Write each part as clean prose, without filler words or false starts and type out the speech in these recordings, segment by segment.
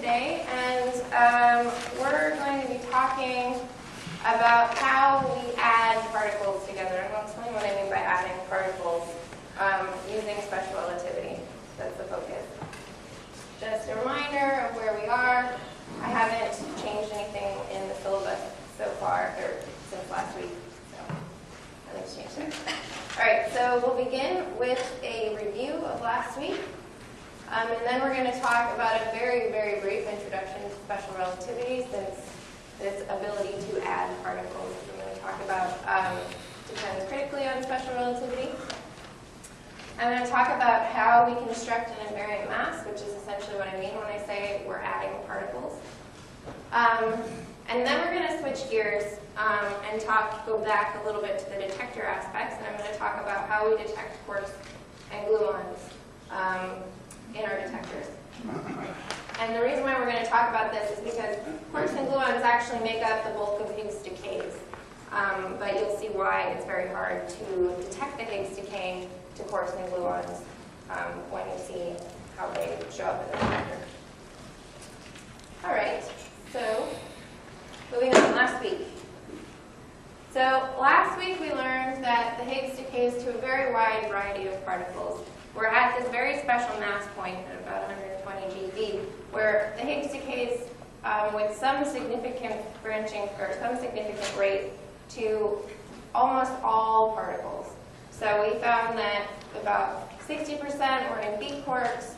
today, and we're going to be talking about how we add particles together. And I'll explain what I mean by adding particles using special relativity. That's the focus. Just a reminder of where we are. I haven't changed anything in the syllabus so far, or since last week, so nothing's changed there. All right, so we'll begin with a review of last week. And then we're going to talk about a very, very brief introduction to special relativity, since this ability to add particles. We're going to talk about depends critically on special relativity. I'm going to talk about how we construct an invariant mass, which is essentially what I mean when I say we're adding particles. And then we're going to switch gears and go back a little bit to the detector aspects, and I'm going to talk about how we detect quarks and gluons in our detectors. And the reason why we're going to talk about this is because quarks and gluons actually make up the bulk of Higgs decays. But you'll see why it's very hard to detect the Higgs decay to quarks and gluons when you see how they show up in the detector. All right, so moving on last week. So last week we learned that the Higgs decays to a very wide variety of particles. We're at this very special mass point at about 120 GeV, where the Higgs decays with some significant branching, or some significant rate, to almost all particles. So we found that about 60% were in B quarks,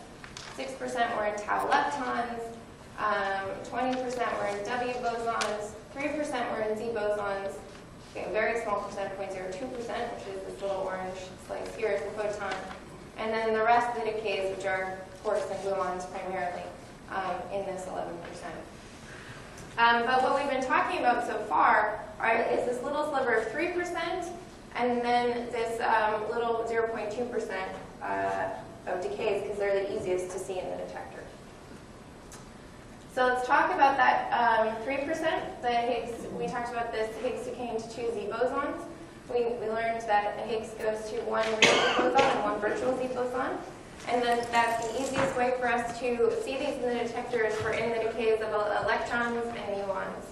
6% were in tau leptons, 20% were in W bosons, 3% were in Z bosons, a very small percent, 0.02%, which is this little orange slice here, is the photon. And then the rest of the decays, which are quarks and gluons primarily, in this 11%. But what we've been talking about so far is this little sliver of 3%, and then this little 0.2% of decays, because they're the easiest to see in the detector. So let's talk about that 3%. The Higgs, we talked about this Higgs decaying to 2 Z bosons. We learned that a Higgs goes to one real Z boson and one virtual Z boson. And then that's the easiest way for us to see these in the detectors for in the decays of electrons and muons.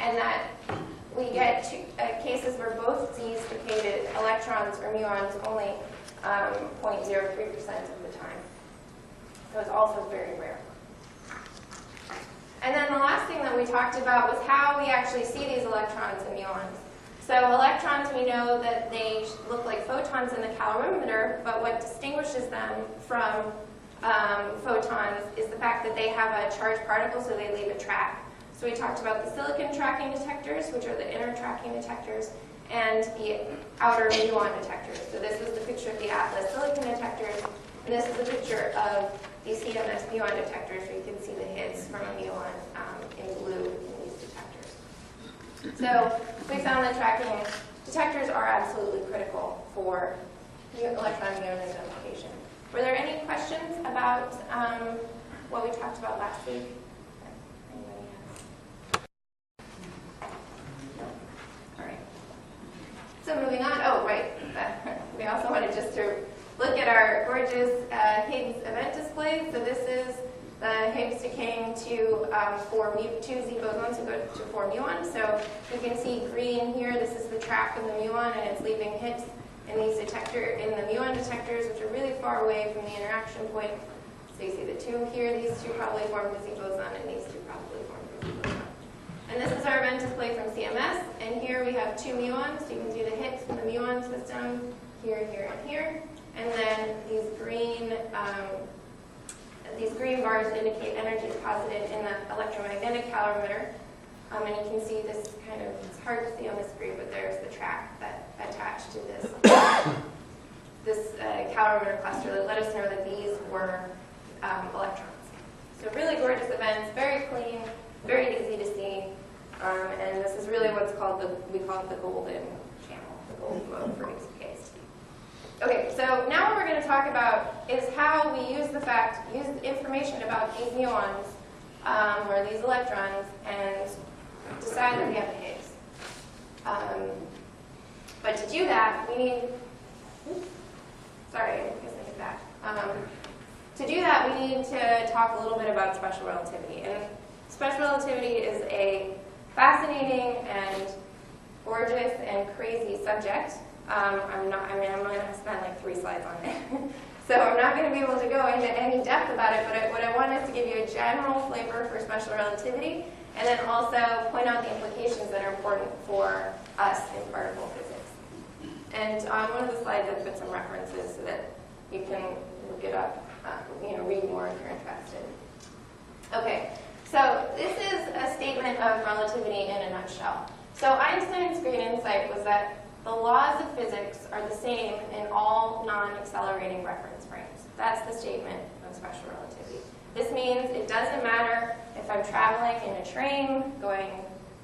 And that we get to cases where both Z's decay to electrons or muons only 0.03% of the time. So it's also very rare. And then the last thing that we talked about was how we actually see these electrons and muons. So electrons, we know that they look like photons in the calorimeter, but what distinguishes them from photons is the fact that they have a charged particle, so they leave a track. So we talked about the silicon tracking detectors, which are the inner tracking detectors, and the outer muon detectors. So this is the picture of the Atlas silicon detectors, and this is a picture of the CMS muon detectors, where you can see the hits from a muon in blue in these detectors. So we found that tracking detectors are absolutely critical for electron-muon identification. Were there any questions about what we talked about last week? Anybody has? No? All right. So moving on. Oh, right. We also wanted just to look at our gorgeous Higgs event display. So this is the Higgs decaying to form 2 Z bosons to go to form muons. So you can see green here. This is the track of the muon, and it's leaving hits in these the muon detectors, which are really far away from the interaction point. So you see the 2 here. These 2 probably formed a Z boson, and these 2 probably formed a Z boson. And this is our event display from CMS. And here we have 2 muons. So you can see the hits from the muon system here, here, and here. And then these green bars indicate energy deposited in the electromagnetic calorimeter. And you can see this kind of, it's hard to see on the screen, but there's the track that attached to this calorimeter cluster that let us know that these were electrons. So really gorgeous events, very clean, very easy to see. And this is really what's called we call it the golden channel, the golden mode for Higgs decays. Okay, so now what we're going to talk about is how we use information about these muons, or these electrons, and decide that we have a Higgs. But to do that, we need, sorry, I guess I did that. To do that, we need to talk a little bit about special relativity. And special relativity is a fascinating and gorgeous and crazy subject. I'm going to spend like 3 slides on it. So I'm not going to be able to go into any depth about it, but what I want is to give you a general flavor for special relativity, and then also point out the implications that are important for us in particle physics. And on one of the slides, I put some references so that you can look it up, read more if you're interested. Okay, so this is a statement of relativity in a nutshell. So Einstein's great insight was that the laws of physics are the same in all non-accelerating reference frames. That's the statement of special relativity. This means it doesn't matter if I'm traveling in a train going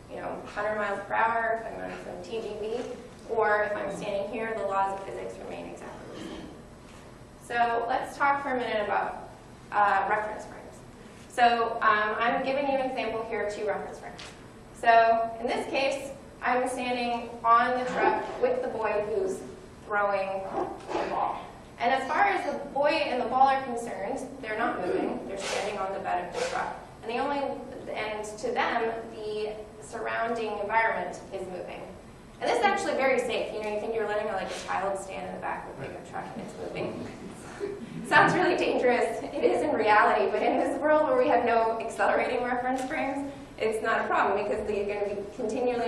100 miles per hour, if I'm on some TGV, or if I'm standing here, the laws of physics remain exactly the same. So let's talk for a minute about reference frames. So I'm giving you an example here of 2 reference frames. So in this case, I'm standing on the truck with the boy who's throwing the ball. And as far as the boy and the ball are concerned, they're not moving. They're standing on the bed of the truck. And to them, the surrounding environment is moving. And this is actually very safe. You think you're letting a child stand in the back of a pickup truck and it's moving. Sounds really dangerous. It is in reality, but in this world where we have no accelerating reference frames, it's not a problem because he's going to be continuing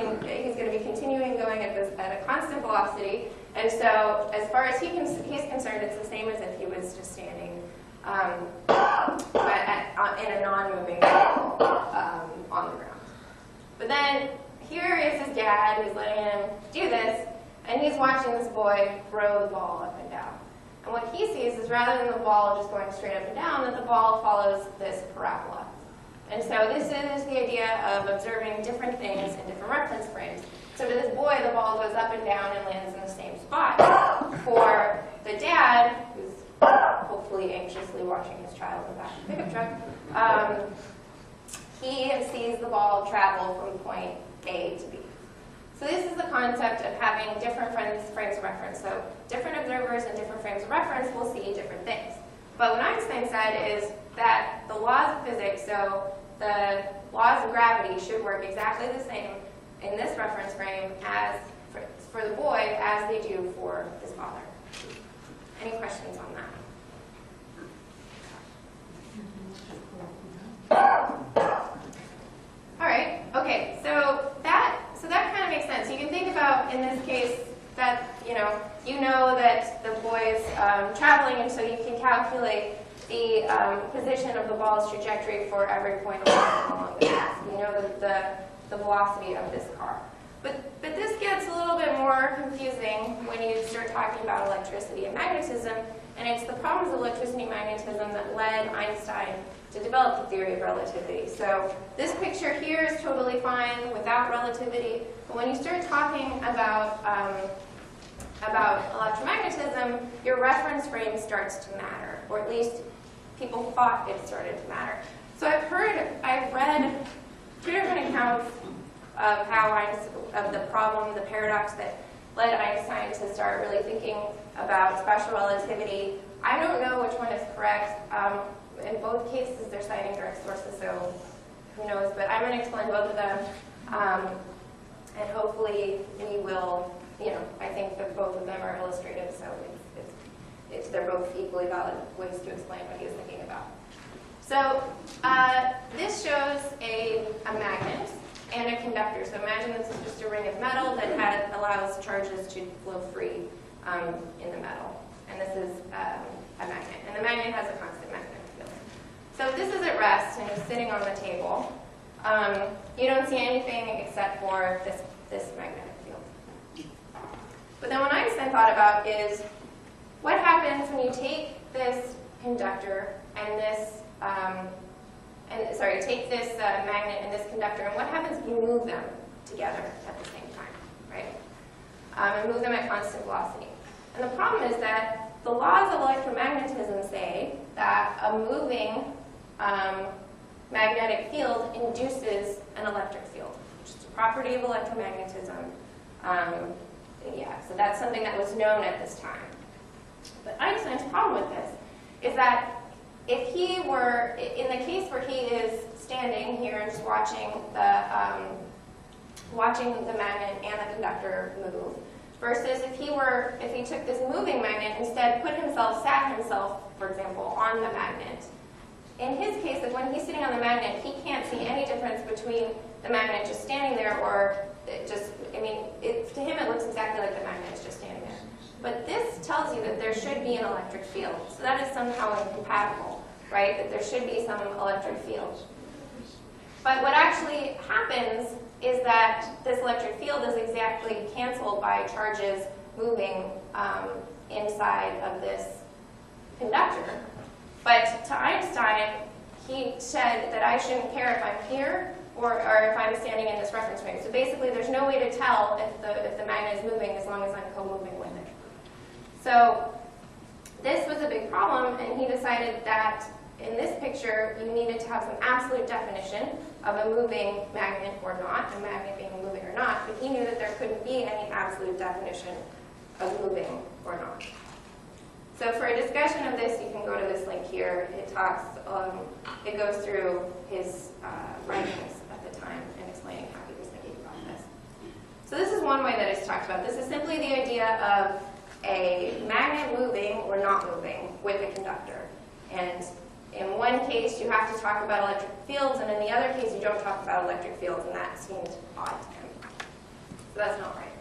going at a constant velocity. And so as far as he's concerned, it's the same as if he was just standing in a non-moving vehicle on the ground. But then here is his dad who's letting him do this, and he's watching this boy throw the ball up and down. And what he sees is rather than the ball just going straight up and down, that the ball follows this parabola. And so this is the idea of observing different things in different reference frames. So to this boy, the ball goes up and down and lands in the same spot. For the dad, who's hopefully anxiously watching his child in the back of the pickup truck, he sees the ball travel from point A to B. So this is the concept of having different frames of reference. So different observers and different frames of reference will see different things. But what Einstein said is that the laws of physics, so the laws of gravity, should work exactly the same in this reference frame as for the boy as they do for his father. Any questions on that? All right. Okay. So that kind of makes sense. You can think about in this case that you know that the boy's traveling, and so you can calculate the position of the ball's trajectory for every point along the path. You know the velocity of this car. But this gets a little bit more confusing when you start talking about electricity and magnetism, and it's the problems of electricity and magnetism that led Einstein to develop the theory of relativity. So this picture here is totally fine without relativity, but when you start talking about electromagnetism, your reference frame starts to matter, or at least people thought it started to matter. So I've read 2 different accounts of of the problem, the paradox that led Einstein to start really thinking about special relativity. I don't know which one is correct. In both cases, they're citing direct sources, so who knows? But I'm going to explain both of them, and hopefully we will. I think that both of them are illustrative, so they're both equally valid ways to explain what he was thinking about. So this shows a magnet and a conductor. So imagine this is just a ring of metal that allows charges to flow free in the metal. And this is a magnet. And the magnet has a constant magnetic field. So if this is at rest and it's sitting on the table, you don't see anything except for this magnetic field. But then what Einstein thought about is what happens when you take this conductor and take this magnet and this conductor, and what happens if you move them together at the same time, right? And move them at constant velocity. And the problem is that the laws of electromagnetism say that a moving magnetic field induces an electric field, which is a property of electromagnetism. So that's something that was known at this time. But Einstein's problem with this is that if he were, in the case where he is standing here and just watching the magnet and the conductor move, versus if he took this moving magnet, instead sat himself, for example, on the magnet. In his case, when he's sitting on the magnet, he can't see any difference between the magnet just standing there or to him it looks exactly like the magnet is just standing there. But this tells you that there should be an electric field. So that is somehow incompatible, right? That there should be some electric field. But what actually happens is that this electric field is exactly canceled by charges moving inside of this conductor. But to Einstein, he said that I shouldn't care if I'm here or if I'm standing in this reference frame. So basically, there's no way to tell if the magnet is moving as long as I'm co-moving with it. So this was a big problem, and he decided that in this picture, you needed to have some absolute definition of a moving magnet or not, a magnet being moving or not, but he knew that there couldn't be any absolute definition of moving or not. So for a discussion of this, you can go to this link here. It goes through his writings at the time and explaining how he was thinking about this. So this is one way that it's talked about. This is simply the idea of a magnet moving or not moving with a conductor. And in one case, you have to talk about electric fields, and in the other case, you don't talk about electric fields, and that seemed odd to him. So that's not right.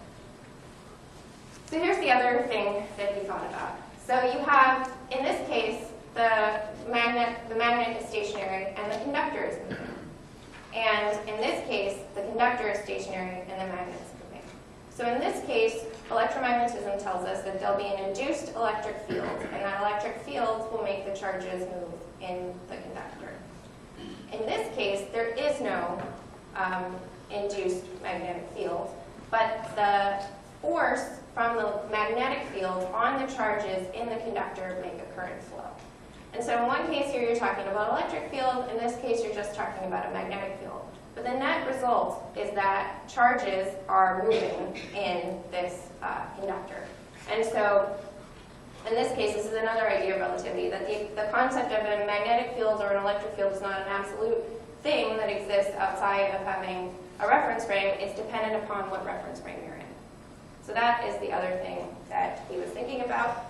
So here's the other thing that he thought about. So you have, in this case, the magnet is stationary and the conductor is moving. And in this case, the conductor is stationary and the magnet is moving. So in this case, electromagnetism tells us that there'll be an induced electric field, and that electric field will make the charges move in the conductor. In this case, there is no induced magnetic field, but the force from the magnetic field on the charges in the conductor make a current flow. And so in one case here, you're talking about electric field. In this case, you're just talking about a magnetic field. But the net result is that charges are moving in this conductor. And so in this case, this is another idea of relativity, that the concept of a magnetic field or an electric field is not an absolute thing that exists outside of having a reference frame. It's dependent upon what reference frame you're in. So that is the other thing that he was thinking about.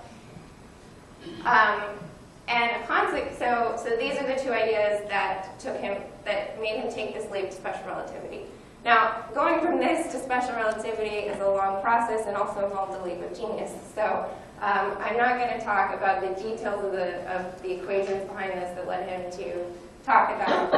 So these are the two ideas that made him take this leap to special relativity. Now, going from this to special relativity is a long process and also involved a leap of genius. So I'm not going to talk about the details of the equations behind this that led him to talk about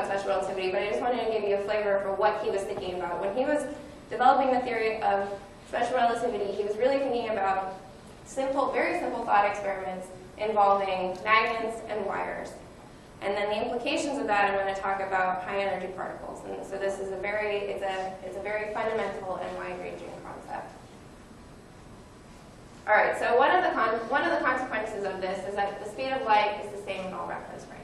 special relativity, but I just wanted to give you a flavor for what he was thinking about. When he was developing the theory of special relativity, he was really thinking about very simple thought experiments involving magnets and wires. And then the implications of that, I'm going to talk about high energy particles. And so this is a very fundamental and wide-ranging concept. All right, so one of the consequences of this is that the speed of light is the same in all reference frames.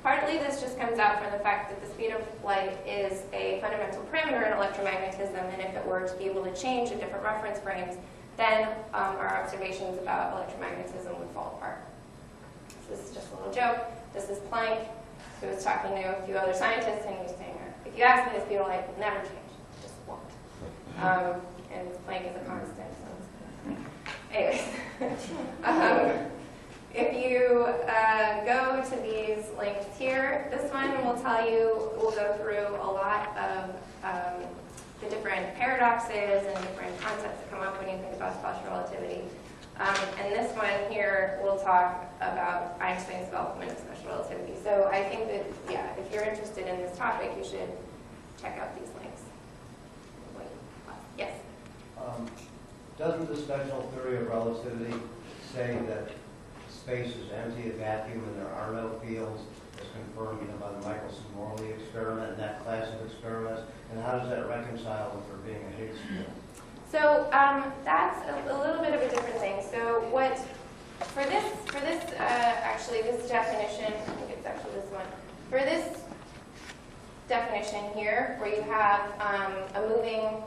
Partly this just comes out from the fact that the speed of light is a fundamental parameter in electromagnetism, and if it were to be able to change in different reference frames, then our observations about electromagnetism would fall apart. So this is just a little joke. This is Planck, who was talking to a few other scientists, and he was saying, if you ask me, the speed of light will never change. It just won't. And Planck is a constant. So anyways, if you go to these links here, this one will go through a lot of the different paradoxes and different concepts that come up when you think about special relativity. And this one here will talk about Einstein's development of special relativity. So I think that, if you're interested in this topic, you should check out these links. Yes? Doesn't the special theory of relativity say that space is empty, a vacuum, and there are no fields, as confirmed by the Michelson-Morley experiment and that class of experiments? And how does that reconcile with there being a Higgs field? So that's a little bit of a different thing. So for this definition, I think it's actually this one. For this definition here, where you have a moving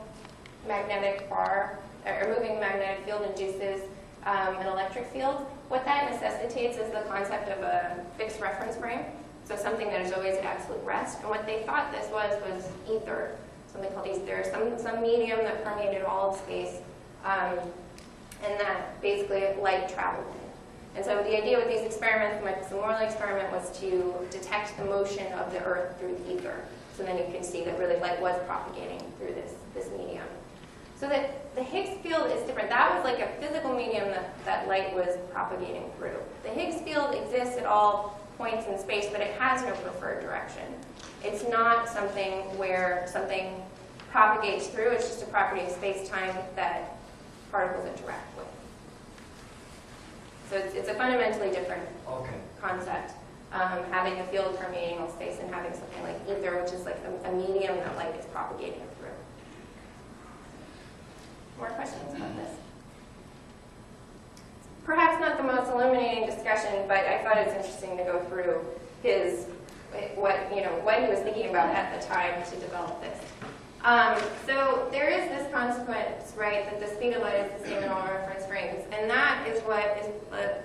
magnetic bar, or moving magnetic field induces an electric field, what that necessitates is the concept of a fixed reference frame, so something that is always at absolute rest. And what they thought this was ether, something called ether, some medium that permeated all of space, and that basically light traveled in. And so the idea with these experiments, the Michelson-Morley experiment, was to detect the motion of the Earth through the ether. So then you can see that really light was propagating through this medium. So that the Higgs field is different. That was like a physical medium that light was propagating through. The Higgs field exists at all points in space, but it has no preferred direction. It's not something where something propagates through. It's just a property of space-time that particles interact with. So it's a fundamentally different concept, having a field permeating all space and having something like ether, which is like a medium that light is propagating through. More questions about this? Perhaps not the most illuminating discussion, but I thought it was interesting to go through what he was thinking about at the time to develop this. So there is this consequence, right, that the speed of light is the same in all reference frames, and that is what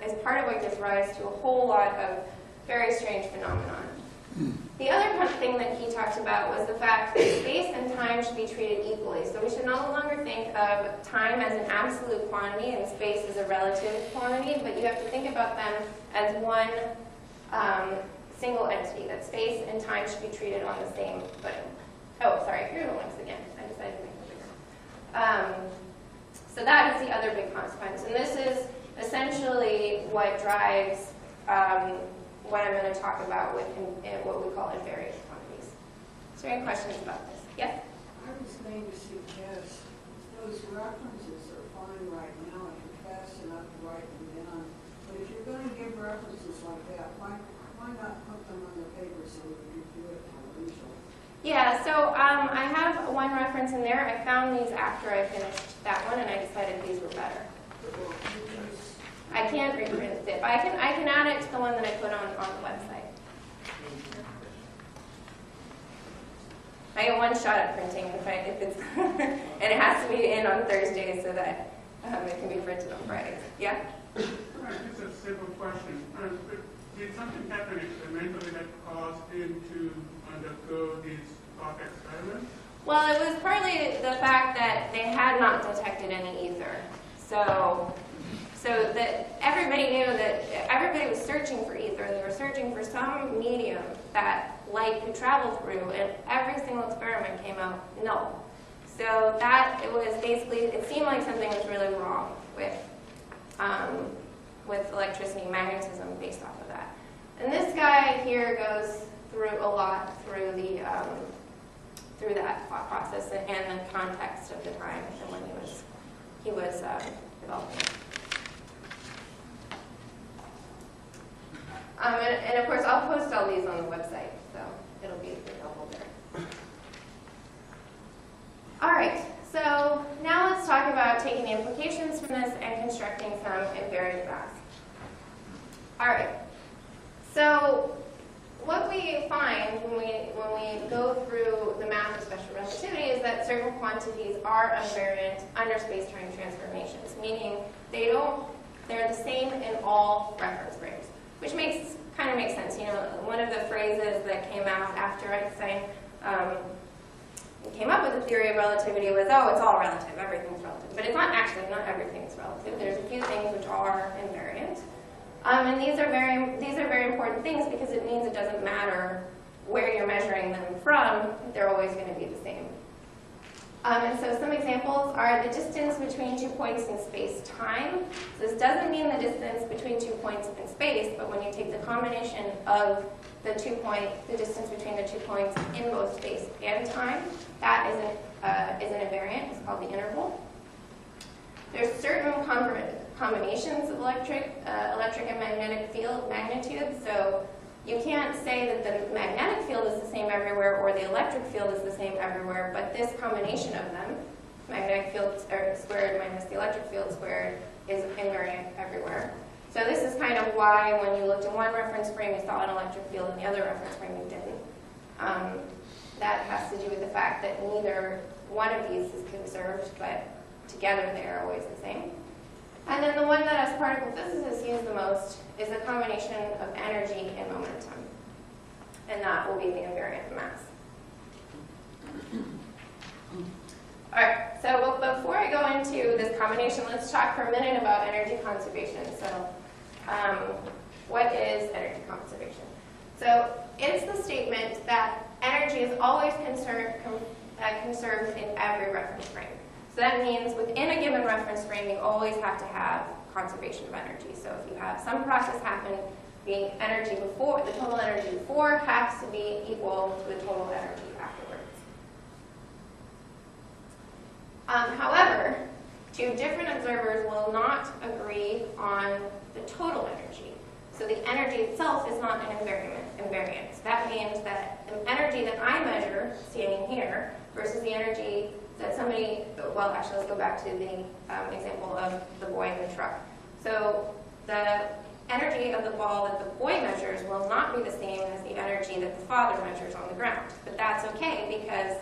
is part of what gives rise to a whole lot of very strange phenomenon. The other thing that he talked about was the fact that space and time should be treated equally. So we should no longer think of time as an absolute quantity and space as a relative quantity, but you have to think about them as one single entity, that space and time should be treated on the same footing. Oh, sorry, here are the links again. I decided to make them bigger. So that is the other big consequence. And this is essentially what drives what I'm going to talk about with what we call invariant quantities. Is there any questions about this? Yes? I was going to suggest those references are fine right now if you're fast enough to write them down. But if you're going to give references like that, why not put them on the paper so that you can do it visually? Yeah, so I have one reference in there. I found these after I finished that one, and I decided these were better. I can't reprint it. I can add it to the one that I put on the website. I get one shot at printing if it's and it has to be in on Thursday so that it can be printed on Friday. Yeah? Right, just a simple question. Did something happen experimentally that caused him to undergo these thought experiments? Well, it was partly the fact that they had not detected any ether. So that everybody knew that everybody was searching for ether. They were searching for some medium that light could travel through, and every single experiment came out no. So that it was basically, it seemed like something was really wrong with electricity and magnetism based off of that. And this guy here goes through a lot through the through that thought process and the context of the time and when he was developing. And of course, I'll post all these on the website, so it'll be available there. All right, so now let's talk about taking the implications from this and constructing some invariant graphs. All right, so what we find when we go through the math of special relativity is that certain quantities are invariant under space-time transformations, meaning they're the same in all reference frames, which kind of makes sense. You know, one of the phrases that came out after Einstein came up with the theory of relativity was, oh, it's all relative, everything's relative. But it's not actually, not everything's relative. There's a few things which are invariant. And these are very important things because it means it doesn't matter where you're measuring them from, they're always going to be the same. And so some examples are the distance between 2 points in space-time. So this doesn't mean the distance between 2 points in space, but when you take the combination of the distance between the 2 points in both space and time, that is an invariant. It's called the interval. There's certain combinations of electric and magnetic field magnitudes. So you can't say that the magnetic field is the same everywhere or the electric field is the same everywhere, but this combination of them, magnetic field squared minus the electric field squared, is invariant everywhere. So this is kind of why when you looked at one reference frame you saw an electric field and the other reference frame you didn't. That has to do with the fact that neither one of these is conserved, but together they are always the same. And then the one that us particle physicists use the most is a combination of energy and momentum. And that will be the invariant mass. All right, so before I go into this combination, let's talk for a minute about energy conservation. So what is energy conservation? So it's the statement that energy is always conserved in every reference frame. So that means within a given reference frame, you always have to have conservation of energy. So if you have some process happen, the energy before, the total energy before has to be equal to the total energy afterwards. However, two different observers will not agree on the total energy. So the energy itself is not an invariant. So that means that the energy that I measure standing here versus the energy that somebody, well, actually, let's go back to the example of the boy in the truck. So the energy of the ball that the boy measures will not be the same as the energy that the father measures on the ground. But that's okay, because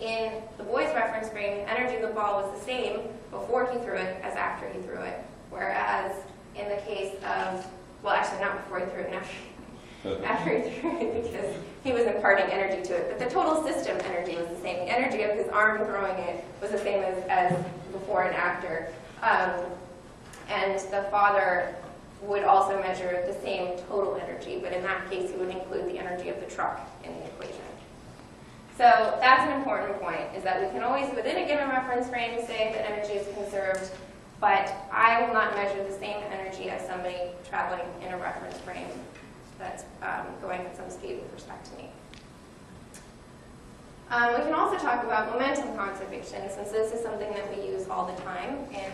in the boy's reference frame, the energy of the ball was the same before he threw it as after he threw it. Whereas in the case of, well, actually not before he threw it, after he threw it, because he was imparting energy to it. But the total system energy was the same. The energy of his arm throwing it was the same as before and after. And the father would also measure the same total energy, but in that case, he would include the energy of the truck in the equation. So that's an important point, is that we can always, within a given reference frame, say that energy is conserved, but I will not measure the same energy as somebody traveling in a reference frame that's going at some speed with respect to me. We can also talk about momentum conservation, since this is something that we use all the time in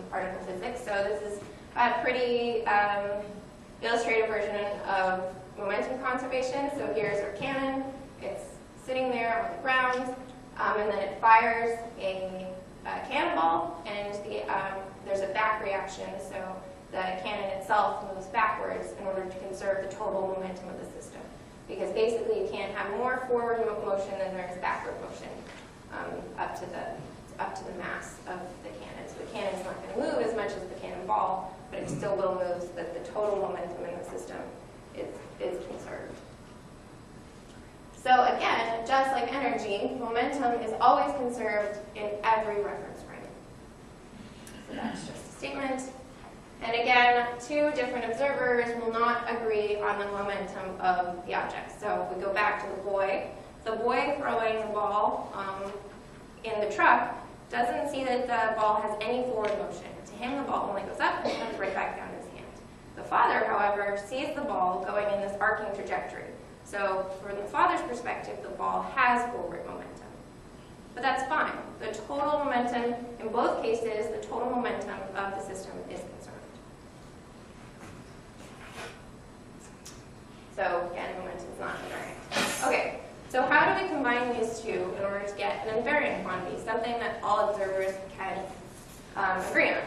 particle physics. So this is a pretty illustrative version of momentum conservation. So here's our cannon. It's sitting there on the ground, and then it fires a cannonball, and there's a back reaction. So the cannon itself moves backwards in order to conserve the total momentum of the system. Because basically you can't have more forward motion than there is backward motion up to the mass of the cannon. So the cannon's not going to move as much as the cannonball, but it still will move so that the total momentum in the system is conserved. So again, just like energy, momentum is always conserved in every reference frame. So that's just a statement. And again, two different observers will not agree on the momentum of the object. So if we go back to the boy throwing the ball in the truck doesn't see that the ball has any forward motion. To him, the ball only goes up and comes right back down his hand. The father, however, sees the ball going in this arcing trajectory. So from the father's perspective, the ball has forward momentum. But that's fine. The total momentum, in both cases, the total momentum of the system is conserved. So again, momentum is not invariant. Okay, so how do we combine these two in order to get an invariant quantity, something that all observers can agree on?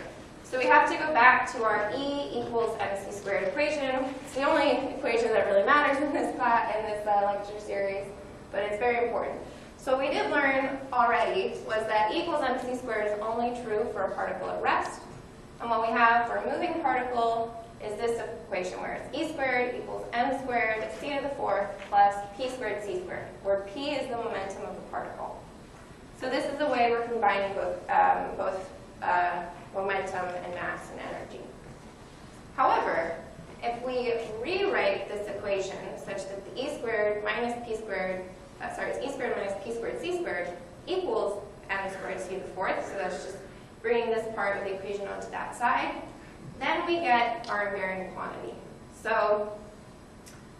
So we have to go back to our E equals mc squared equation. It's the only equation that really matters in this lecture series, but it's very important. So what we did learn already was that E equals mc squared is only true for a particle at rest. And what we have for a moving particle is this equation where it's E squared equals m squared c to the fourth plus p squared c squared, where p is the momentum of the particle. So this is the way we're combining both momentum and mass and energy. However, if we rewrite this equation such that the E squared minus p squared, it's E squared minus p squared c squared equals m squared c to the fourth, so that's just bringing this part of the equation onto that side, then we get our invariant quantity. So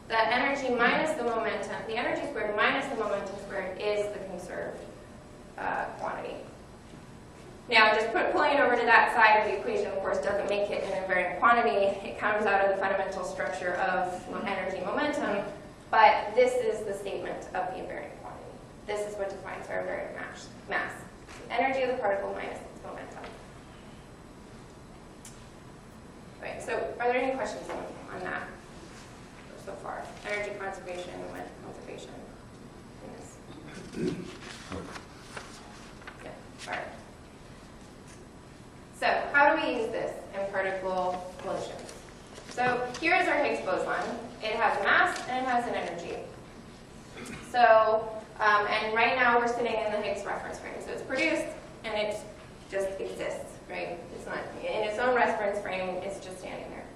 the energy minus the momentum, the energy squared minus the momentum squared is the conserved quantity. Now, just pulling it over to that side of the equation, of course, doesn't make it an invariant quantity. It comes out of the fundamental structure of energy momentum, but this is the statement of the invariant quantity. This is what defines our invariant mass. The energy of the particle minus its momentum. Right, so are there any questions on that so far? Energy conservation, momentum conservation in this? Yeah, all right. So how do we use this? So, and right now we're sitting in the Higgs reference frame. So it's produced and it just exists, right? It's not in its own reference frame, it's just standing there.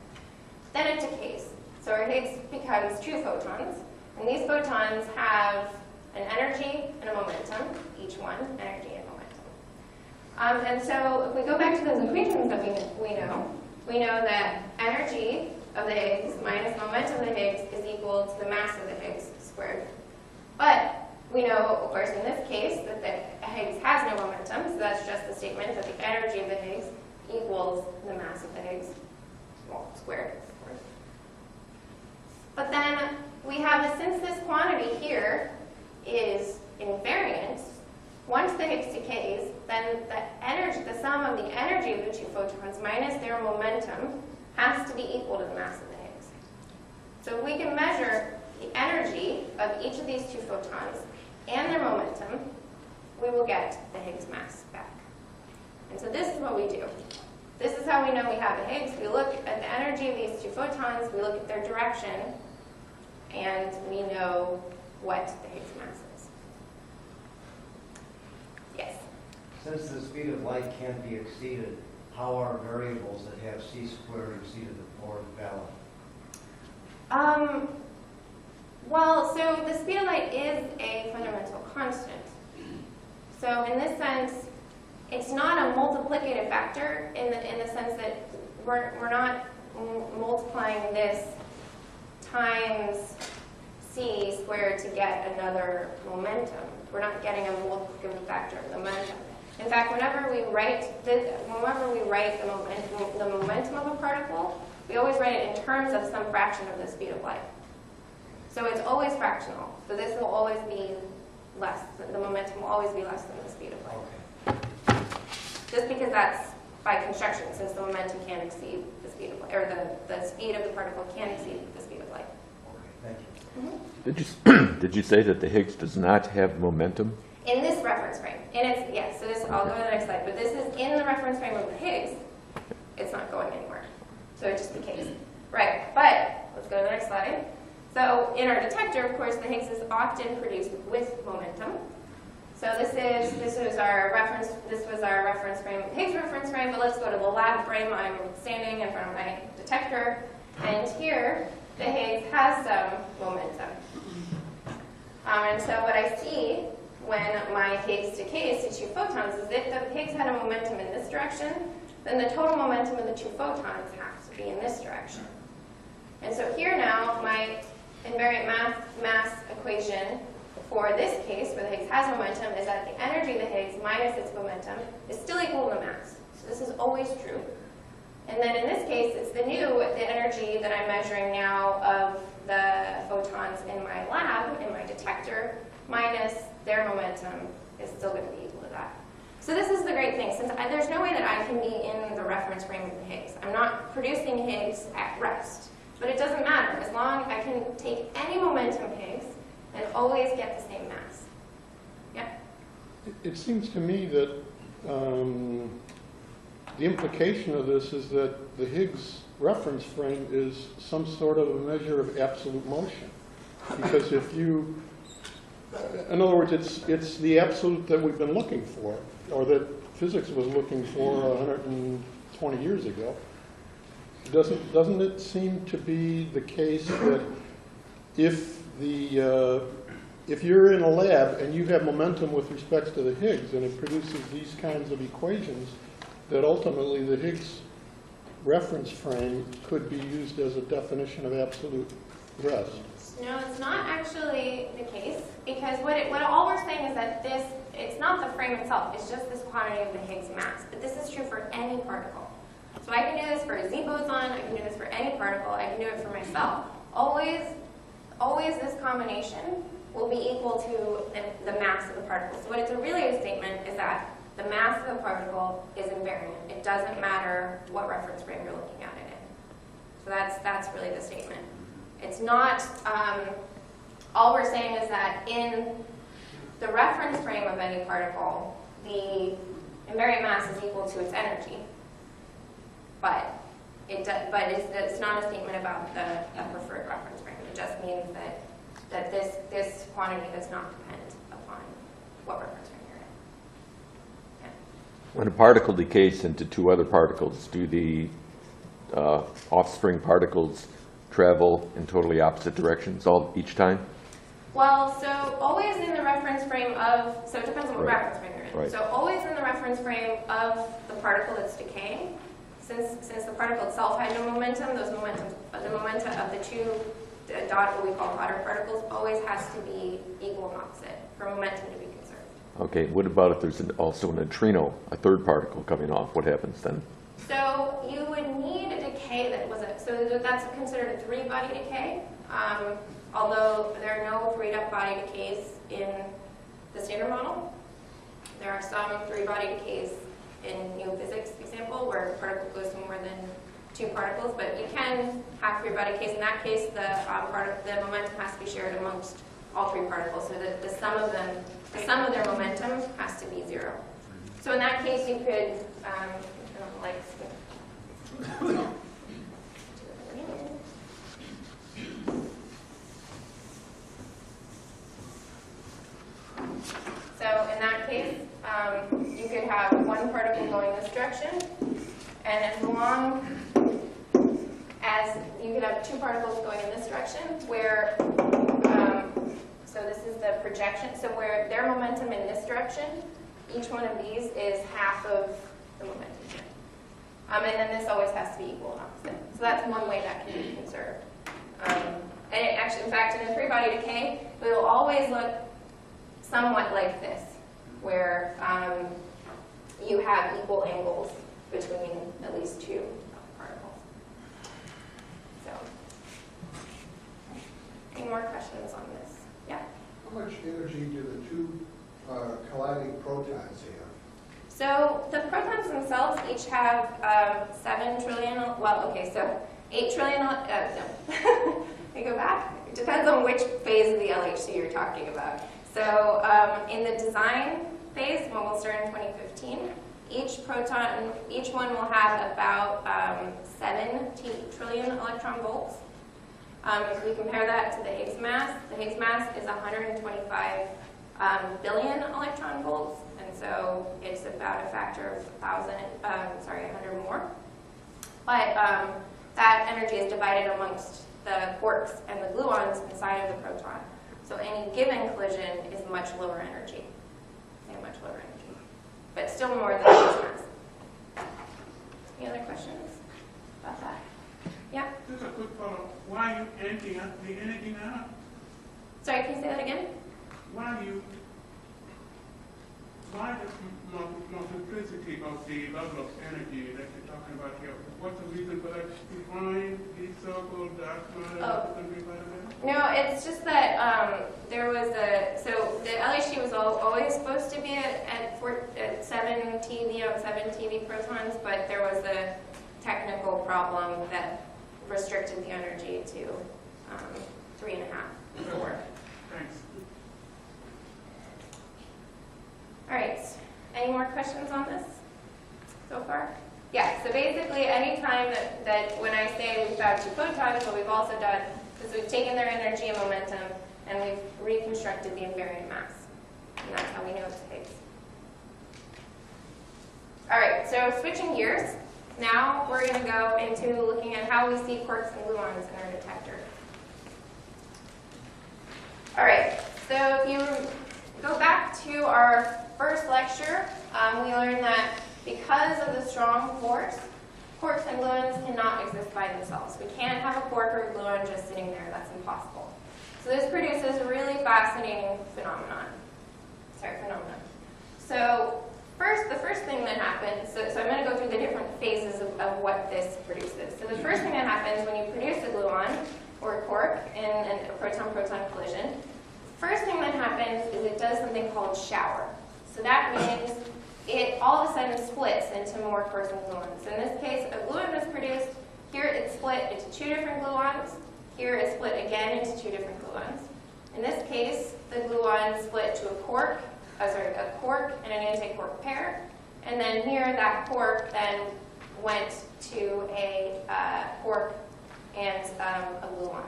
Then it decays. So our Higgs becomes two photons, and these photons have an energy and a momentum, each one, energy and momentum. And so if we go back to those equations that we know that energy of the Higgs minus momentum of the Higgs is equal to the mass of the Higgs squared. But we know, of course, in this case, that the Higgs has no momentum, so that's just the statement that the energy of the Higgs equals the mass of the Higgs, well, squared, of course. But then we have, since this quantity here is invariant, once the Higgs decays, then the sum of the energy of the two photons minus their momentum has to be equal to the mass of the Higgs. So if we can measure the energy of each of these two photons and their momentum, we will get the Higgs mass back. And so this is what we do. This is how we know we have a Higgs. We look at the energy of these two photons, we look at their direction, and we know what the Higgs mass is. Yes? Since the speed of light can't be exceeded, how are variables that have c squared exceeded the fourth valid? Well, so the speed of light is a fundamental constant. So in this sense, it's not a multiplicative factor in the sense that we're not multiplying this times c squared to get another momentum. We're not getting a multiplicative factor of the momentum. In fact, whenever we write the momentum of a particle, we always write it in terms of some fraction of the speed of light. So it's always fractional. So this will always be less. The momentum will always be less than the speed of light. Okay. Just because that's by construction, since the momentum can't exceed the speed of light, or the speed of the particle can't exceed the speed of light. Okay, thank you. Mm-hmm. Did you say that the Higgs does not have momentum? In this reference frame. And it's, yes, so this, I'll go to the next slide, but this is in the reference frame of the Higgs. It's not going anywhere. So it just decays. Right, but let's go to the next slide. So in our detector, of course, the Higgs is often produced with momentum. So this was our reference frame, Higgs reference frame, but let's go to the lab frame. I'm standing in front of my detector, and here the Higgs has some momentum. And so what I see when my Higgs decays to two photons is if the Higgs had a momentum in this direction, then the total momentum of the two photons has to be in this direction. And so here now, my invariant mass equation for this case, where the Higgs has momentum, is that the energy of the Higgs minus its momentum is still equal to the mass. So this is always true. And then in this case, it's the energy that I'm measuring now of the photons in my lab, in my detector, minus their momentum is still going to be equal to that. So this is the great thing. Since there's no way that I can be in the reference frame of the Higgs. I'm not producing Higgs at rest. But it doesn't matter. As long as I can take any momentum Higgs and always get the same mass. Yeah? It seems to me that the implication of this is that the Higgs reference frame is some sort of a measure of absolute motion. Because if you, in other words, it's the absolute that we've been looking for, or that physics was looking for 120 years ago. Doesn't it seem to be the case that if you're in a lab and you have momentum with respect to the Higgs and it produces these kinds of equations, that ultimately the Higgs reference frame could be used as a definition of absolute rest? No, it's not actually the case, because what all we're saying is that it's not the frame itself, it's just this quantity of the Higgs mass. But this is true for any particle. So I can do this for a Z boson, I can do this for any particle, I can do it for myself. Always this combination will be equal to the mass of the particle. So what it's really a statement is that the mass of the particle is invariant. It doesn't matter what reference frame you're looking at it in. So that's really the statement. It's not, all we're saying is that in the reference frame of any particle, the invariant mass is equal to its energy. But it's not a statement about the preferred reference frame. It just means that that this quantity does not depend upon what reference frame you're in. Yeah. When a particle decays into two other particles, do the offspring particles travel in totally opposite directions each time? Well, so always in the reference frame of, so it depends on what Right. reference frame you're in. Right. So always in the reference frame of the particle that's decaying. Since the particle itself had no momentum, the momenta of the two what we call daughter particles always has to be equal and opposite for momentum to be conserved. Okay, what about if there's also a neutrino, a third particle coming off? What happens then? So you would need a decay that was so that's considered a three-body decay. Although there are no freed-up body decays in the standard model, there are some three-body decays in new physics example where a particle goes to more than two particles, but you can have three-body decays. In that case, the momentum has to be shared amongst all three particles, so that the sum of their momentum has to be zero. So in that case, you could So in that case, you could have one particle going this direction, and as long as you could have two particles going in this direction, where, so this is the projection, so where their momentum in this direction, each one of these is half of the momentum. And then this always has to be equal and opposite. So that's one way that can be conserved. And it actually, in fact, in a three-body decay, it will always look somewhat like this, where you have equal angles between at least two particles. So, any more questions on this? Yeah? How much energy do the two colliding protons have? So the protons themselves each have 7 trillion, well, okay, so 8 trillion, no. Let me go back. It depends on which phase of the LHC you're talking about. So in the design phase, when we'll start in 2015, each one will have about 7 trillion electron volts. If we compare that to the Higgs mass is 125 billion electron volts, and so it's about a factor of 100 more. But that energy is divided amongst the quarks and the gluons inside of the proton. So any given collision is much lower energy, but still more than Higgs mass. Any other questions about that? Yeah? Just a quick follow-up. Why are you emptying out the energy now? Sorry, can you say that again? Why the multiplicity of the level of energy that you're talking about here? What's the reason for that? Define the so-called dark matter? No, it's just that there was so the LHC was always supposed to be at 7 TeV on 7 TeV protons, but there was a technical problem that restricted the energy to 3.5, 4. Thanks. All right. Any more questions on this so far? Yeah. So basically, any time that when I say we've found two photons, what we've also done is we've taken their energy and momentum and we've reconstructed the invariant mass, and that's how we know it's Higgs. All right. So switching gears, now we're going to go into looking at how we see quarks and gluons in our detector. All right. So if you go back to our first lecture, we learned that because of the strong force, quarks and gluons cannot exist by themselves. We can't have a quark or a gluon just sitting there. That's impossible. So this produces a really fascinating phenomenon. So the first thing that happens, so I'm going to go through the different phases of what this produces. So the first thing that happens when you produce a gluon or a quark in a proton-proton collision, first thing that happens is it does something called shower. So that means it all of a sudden splits into more quarks and gluons. In this case, a gluon is produced. Here it's split into two different gluons. Here it's split again into two different gluons. In this case, the gluon split to a quark and an anti-quark pair. And then here, that quark then went to a quark and a gluon.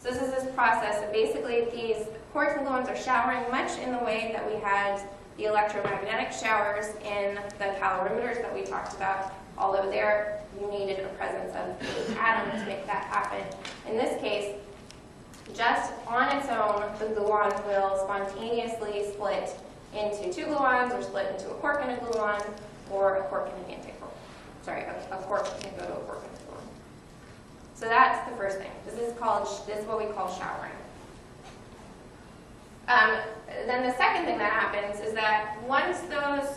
So this is this process of basically these quarks and gluons are showering much in the way that we had the electromagnetic showers in the calorimeters that we talked about, although there you needed a presence of an atom to make that happen. In this case, just on its own, the gluon will spontaneously split into two gluons, or split into a quark and a gluon, or a quark and an antiquark. Sorry, a quark can go to a quark and a gluon. So that's the first thing. This is what we call showering. Then the second thing that happens is that once those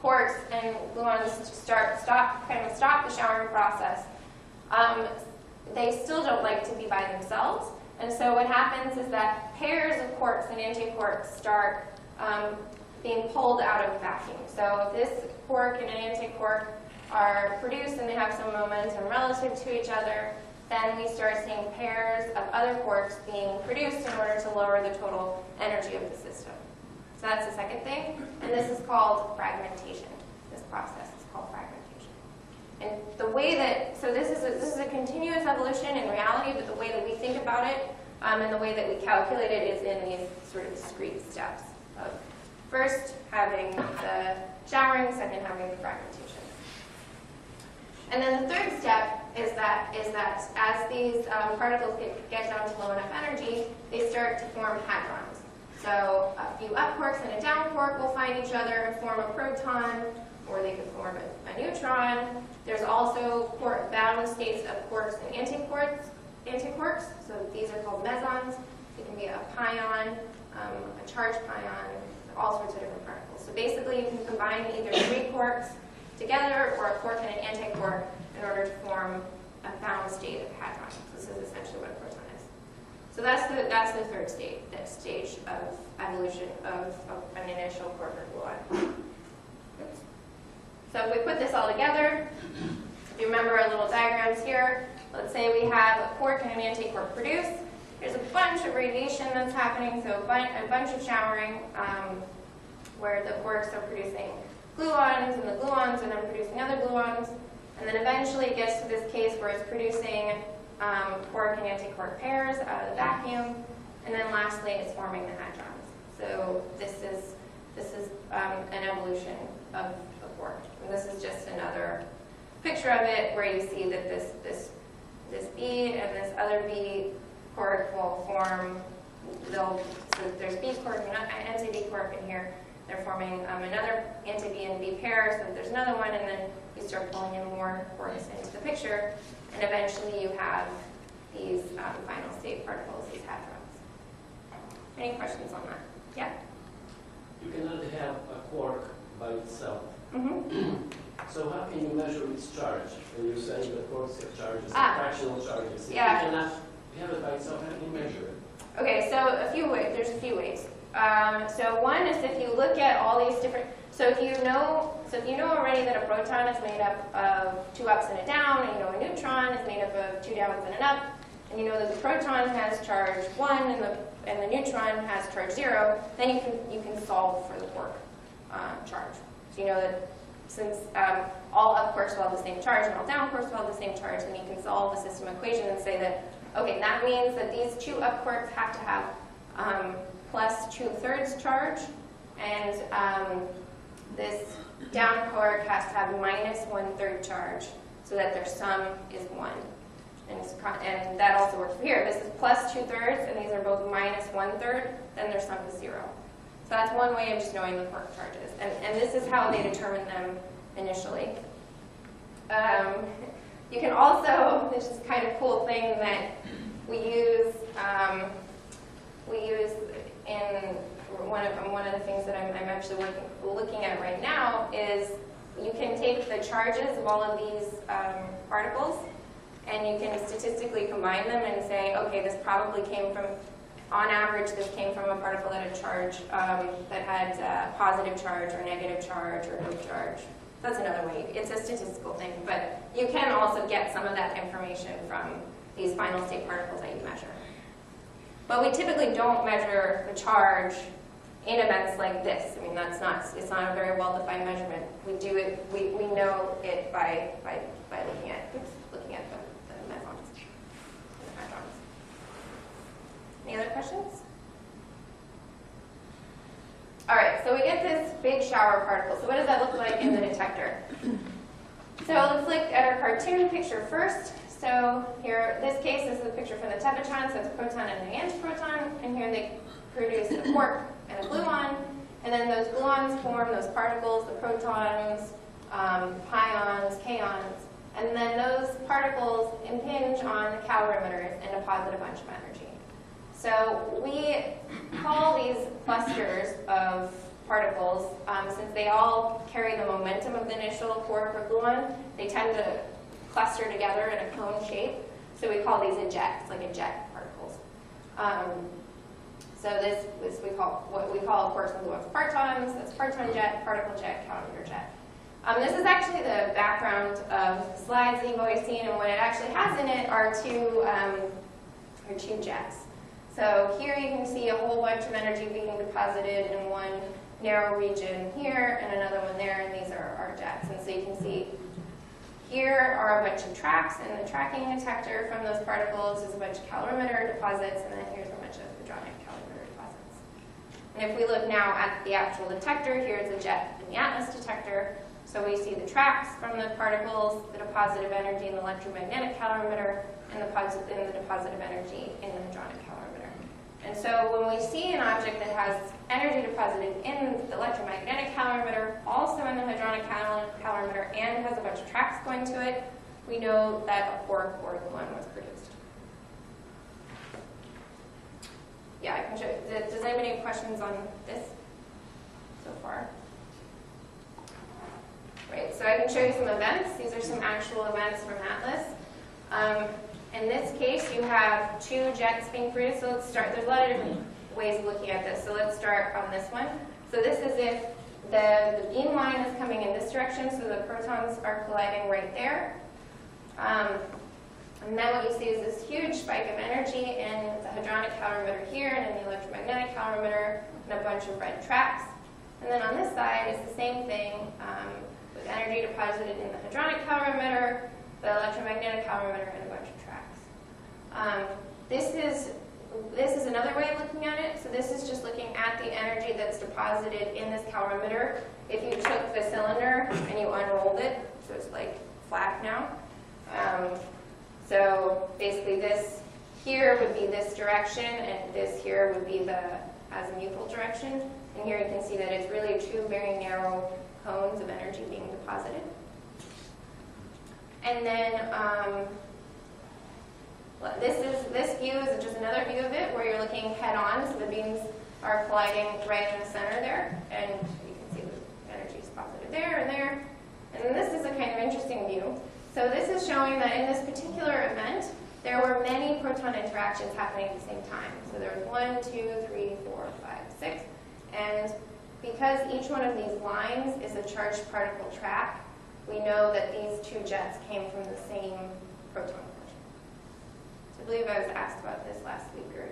quarks and gluons stop the showering process, they still don't like to be by themselves. And so what happens is that pairs of quarks and antiquarks start being pulled out of a vacuum. So if this quark and an antiquark are produced and they have some momentum relative to each other, then we start seeing pairs of other quarks being produced in order to lower the total energy of the system. So that's the second thing. And this is called fragmentation. This process is called fragmentation. And the way that, so this is a continuous evolution in reality, but the way that we think about it and the way that we calculate it is in these sort of discrete steps of first having the showering, second having the fragmentation. And then the third step is that as these particles get down to low enough energy, they start to form hadrons. So a few up quarks and a down quark will find each other and form a proton, or they could form a neutron. There's also bound states of quarks and antiquarks. So these are called mesons. It can be a pion, a charged pion, all sorts of different particles. So basically, you can combine either three quarks together or a quark and an antiquark in order to form a bound state of hadron. This is essentially what a proton is. So that's the third state, that stage of evolution of an initial quark or gluon. So if we put this all together, if you remember our little diagrams here, let's say we have a quark and an antiquark produced. There's a bunch of radiation that's happening, so a bunch of showering where the quarks are producing gluons, and the gluons are then producing other gluons, and then eventually it gets to this case where it's producing quark and antiquark pairs out of the vacuum, and then lastly it's forming the hadrons. So this is an evolution of a quark. And this is just another picture of it where you see that this B and this other B quark will form, so there's B quark and anti-B quark in here. They're forming another anti-B and B pair, so there's another one, and then you start pulling in more quarks into the picture, and eventually you have these final state particles, these hadrons. Any questions on that? Yeah? You cannot have a quark by itself. Mm-hmm. So how can you measure its charge? When you're saying that quarks have charges, fractional charges. If Yeah. you cannot have it by itself, how can you measure it? Okay, so there's a few ways. So one is if you look at all these different, so if you know already that a proton is made up of two ups and a down, and you know a neutron is made up of two downs and an up, and you know that the proton has charge 1 and the neutron has charge 0, then you can solve for the quark charge. So you know that since all up quarks will have the same charge and all down quarks will have the same charge, then you can solve the system equation and say that, okay, that means that these two up quarks have to have plus 2/3 charge, and this down quark has to have minus 1/3 charge, so that their sum is 1. And that also works for here. This is plus 2/3, and these are both minus 1/3, then their sum is 0. So that's one way of just knowing the quark charges. And this is how they determine them initially. You can also, this is kind of cool thing that we use in one of the things that I'm actually looking at right now is you can take the charges of all of these particles and you can statistically combine them and say, okay, this probably came from, on average, this came from a particle that had charge, that had positive charge or negative charge or no charge. That's another way. It's a statistical thing, but you can also get some of that information from these final state particles that you measure. But we typically don't measure the charge in events like this. I mean, it's not a very well-defined measurement. We do it, we know it by looking at the mesons. Any other questions? All right, so we get this big shower of particles. So what does that look like in the detector? So let's look at our cartoon picture first. So here, this case, this is a picture from the tepatron, so it's a proton and an antiproton, and here they produce a quark and a gluon, and then those gluons form those particles, the protons, pions, kaons, and then those particles impinge on the calorimeters and deposit a bunch of energy. So we call these clusters of particles, since they all carry the momentum of the initial quark or gluon, they tend to cluster together in a cone shape. So we call these a jet. It's like a jet particles. So this is what we call quarks and gluons partons. That's parton jet, particle jet, calorimeter jet. This is actually the background of slides that you've always seen, and what it actually has in it are two jets. So here you can see a whole bunch of energy being deposited in one narrow region here and another one there, and these are our jets. And so you can see here are a bunch of tracks in the tracking detector from those particles. There's a bunch of calorimeter deposits, and then here's a bunch of hadronic calorimeter deposits. And if we look now at the actual detector, here's a jet in the Atlas detector. So we see the tracks from the particles, the depositive energy in the electromagnetic calorimeter, and the depositive energy in the hadronic calorimeter. And so when we see an object that has energy deposited in the electromagnetic calorimeter, also in the hadronic calorimeter, and has a bunch of tracks going to it, we know that a quark or a gluon was produced. Yeah, I can show you. Does anybody have questions on this so far? Right, so I can show you some events. These are some actual events from Atlas. In this case, you have two jets being produced. So let's start. There's a lot of different ways of looking at this. So let's start on this one. So this is if the beam line is coming in this direction, so the protons are colliding right there. And then what you see is this huge spike of energy in the hadronic calorimeter here and in the electromagnetic calorimeter, and a bunch of red tracks. And then on this side, it's the same thing. With energy deposited in the hadronic calorimeter, the electromagnetic calorimeter, and a bunch of tracks. This is another way of looking at it. So this is just looking at the energy that's deposited in this calorimeter. If you took the cylinder and you unrolled it, so it's like flat now. So basically this here would be this direction, and this here would be the azimuthal direction. And here you can see that it's really two very narrow cones of energy being deposited. And then this view is just another view of it where you're looking head on, so the beams are colliding right in the center there, and you can see the energy is deposited there and there. And then this is a kind of interesting view. So this is showing that in this particular event, there were many proton interactions happening at the same time. So there was 1, 2, 3, 4, 5, 6, and because each one of these lines is a charged particle track, we know that these two jets came from the same proton collision. So I believe I was asked about this last week or a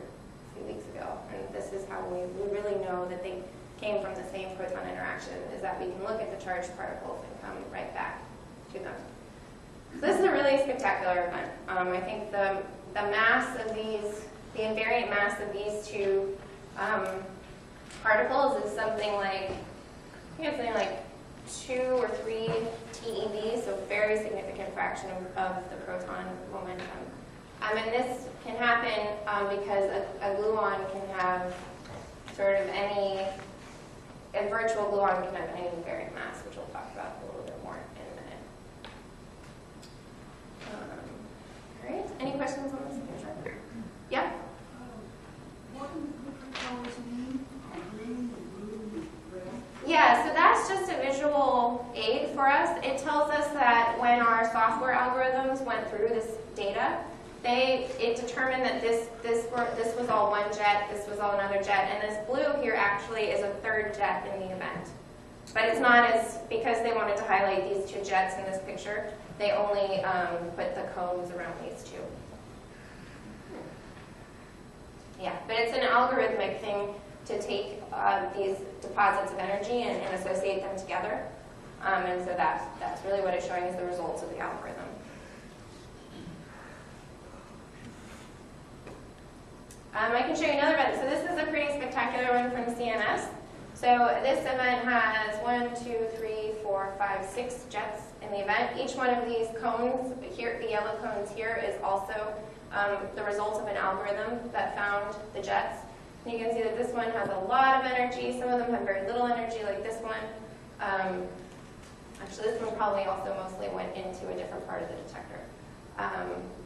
few weeks ago, and this is how we really know that they came from the same proton interaction, is that we can look at the charged particles and come right back to them. So this is a really spectacular event. I think the mass of these, the invariant mass of these two particles is something like, I think it's something like 2 or 3 TeV, so a very significant fraction of the proton momentum. And this can happen because a gluon can have sort of any, a virtual gluon can have any invariant mass, which we'll talk about a little bit more in a minute. All right, any questions on this picture? Yeah? What do the colors mean? Green, blue, red? Yeah, so that's just a visual aid for us. It tells us that when our software algorithms went through this data, it determined that this was all one jet, this was all another jet, and this blue here actually is a third jet in the event. But it's not as, because they wanted to highlight these two jets in this picture, they only put the cones around these two. Yeah, but it's an algorithmic thing to take these deposits of energy and associate them together. And so that's really what it's showing is the results of the algorithm. I can show you another event. So this is a pretty spectacular one from CNS. So this event has 1, 2, 3, 4, 5, 6 jets in the event. Each one of these cones here, the yellow cones here, is also the result of an algorithm that found the jets. And you can see that this one has a lot of energy. Some of them have very little energy, like this one. Actually, this one probably also mostly went into a different part of the detector.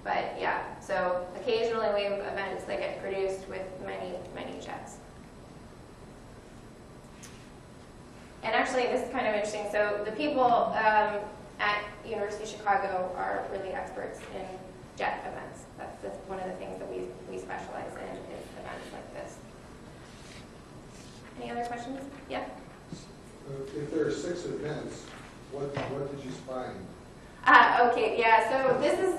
But yeah, so occasionally we have events that get produced with many, many jets. And actually, this is kind of interesting. So the people at University of Chicago are really experts in jet events. That's one of the things that we specialize in, is events like this. Any other questions? Yeah? If there are 6 events, what did you find? Okay, yeah, so this is,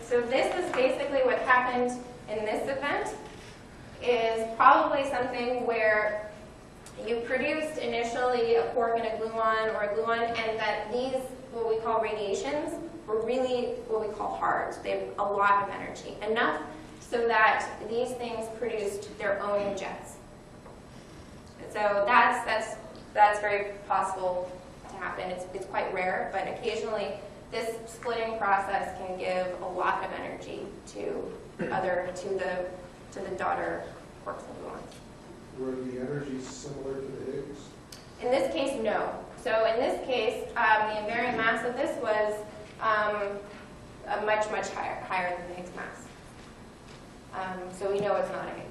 so this is basically what happened in this event, is probably something where you produced initially a quark and a gluon, or a gluon, and that these, what we call radiations, were really what we call hard. They have a lot of energy, enough so that these things produced their own jets. So that's very possible to happen. It's quite rare, but occasionally this splitting process can give a lot of energy to the daughter quarks and gluons. Were the energies similar to the Higgs? In this case, no. So in this case, the invariant mass of this was much higher than the Higgs mass. So we know it's not a Higgs.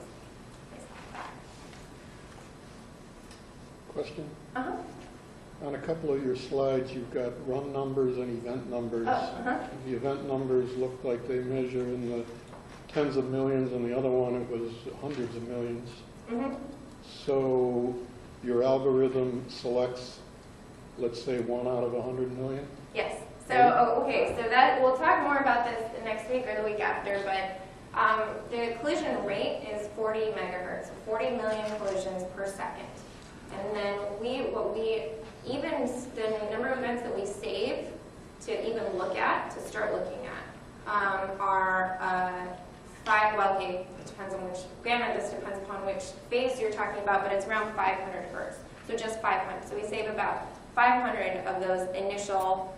Question? Uh-huh. On a couple of your slides, you've got run numbers and event numbers. Oh, uh-huh. The event numbers look like they measure in the tens of millions, and the other one, it was hundreds of millions. Mm-hmm. So your algorithm selects, let's say, 1 out of 100 million? Yes. So, okay, so that we'll talk more about this next week or the week after, but the collision rate is 40 megahertz, 40 million collisions per second. And then the number of events that we save to even look at, to start looking at, are 5, well, okay, it depends on which gamma, this depends upon which phase you're talking about, but it's around 500 hertz. So just 500. So we save about 500 of those initial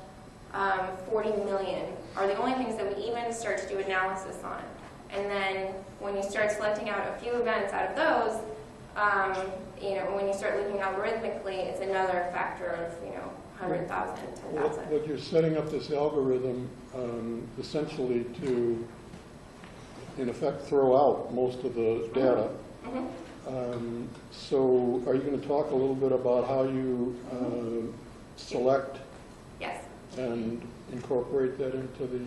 40 million are the only things that we even start to do analysis on. And then when you start selecting out a few events out of those, when you start looking algorithmically, it's another factor of, 100,000, 10,000. But you're setting up this algorithm essentially to, in effect, throw out most of the data. Mm-hmm. So are you going to talk a little bit about how you select Yes. and incorporate that into the